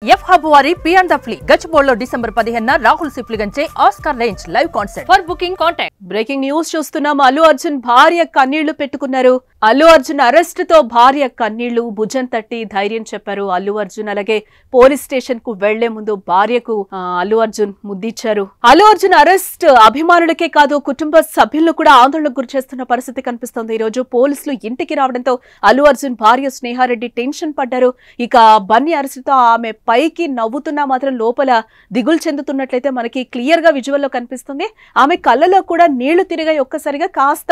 F hub వారి పియాన్ ద ఫ్లీ గచ్చిబౌలిలో డిసెంబర్ 15న రాహుల్ సిప్లిగంచే Oscar range live concert for booking contact. Breaking news చూస్తున్నాం. అల్లు అర్జున్ భార్య కన్నీళ్లు పెట్టుకున్నారు. అల్లు అర్జున్ అరెస్ట్ తో భార్య కన్నీళ్లు, భుజం తట్టి ధైర్యం చెప్పారు అల్లు అర్జున్. అలాగే పోలీస్ స్టేషన్ కు వెళ్లే ముందు భార్యకు అల్లు అర్జున్ ముద్దిచ్చారు. అల్లు అర్జున్ అరెస్ట్ అభిమానులకే కాదు కుటుంబ సభ్యులను కూడా ఆందోళనకు గురి చేస్తున్న పరిస్థితి కనిపిస్తోంది. ఈ రోజు పోలీసులు ఇంటికి రావడంతో అల్లు అర్జున్ భార్య స్నేహారెడ్డి టెన్షన్ పడ్డారు. ఇక బన్నీ అరెస్ట్ తో ఆమె పైకి నవ్వుతున్నా మాత్రం లోపల దిగులు చెందుతున్నట్లయితే మనకి క్లియర్ గా విజువల్ లో కనిపిస్తుంది. ఆమె కళ్ళలో కూడా నీళ్లు తిరిగాయి. ఒక్కసారిగా కాస్త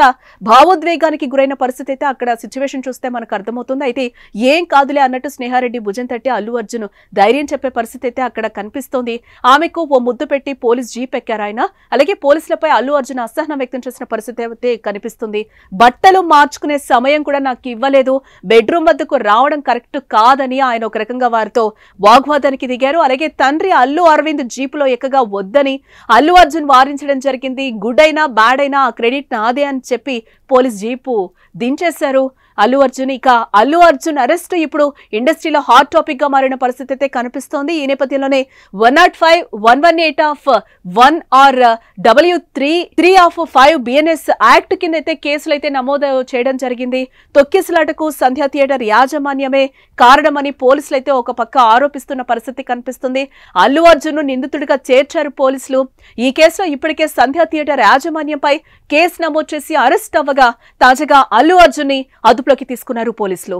భావోద్వేగానికి గురైన పరిస్థితి అయితే అక్కడ సిచ్యువేషన్ చూస్తే మనకు అర్థమవుతుంది. అయితే ఏం కాదులే అన్నట్టు స్నేహారెడ్డి భుజం తట్టి అల్లు అర్జున్ ధైర్యం చెప్పే పరిస్థితి అయితే అక్కడ కనిపిస్తోంది. ఆమెకు ఓ ముద్దు పెట్టి పోలీస్ జీప్ ఎక్కారు ఆయన. అలాగే పోలీసులపై అల్లు అర్జున్ అసహనం వ్యక్తం చేసిన పరిస్థితి అయితే కనిపిస్తుంది. బట్టలు మార్చుకునే సమయం కూడా నాకు ఇవ్వలేదు, బెడ్రూమ్ వద్దకు రావడం కరెక్ట్ కాదని ఆయన ఒక రకంగా వారితో వాగ్వాదానికి దిగారు. అలాగే తండ్రి అల్లు అరవింద్ జీపులో ఎక్కగా వద్దని అల్లు అర్జున్ వారించడం జరిగింది. గుడ్ అయినా బ్యాడ్ అయినా ఆ క్రెడిట్ నాదే అని చెప్పి పోలీస్ జీపు దించేశారు అల్లు అర్జున్. ఇక అల్లు అర్జున్ అరెస్ట్ ఇప్పుడు ఇండస్ట్రీలో హాట్ టాపిక్ గా మారిన పరిస్థితి అయితే కనిపిస్తోంది. ఈ నేపథ్యంలోనే 105, 118 of 1 R W3 of 5 BNS act కింద అయితే కేసులు అయితే నమోదు చేయడం జరిగింది. తొక్కిసలాటకు సంధ్యా థియేటర్ యాజమాన్యమే కారణమని పోలీసులు అయితే ఒక పక్క ఆరోపిస్తున్న పరిస్థితి కనిపిస్తుంది. అల్లు అర్జున్ నిందితుడిగా చేర్చారు పోలీసులు. ఈ కేసులో ఇప్పటికే సంధ్యా థియేటర్ యాజమాన్యంపై కేసు నమోదు చేసి అరెస్ట్ అవ్వగా తాజాగా అల్లు అర్జున్ ని అదుపులోకి తీసుకున్నారు పోలీసులు.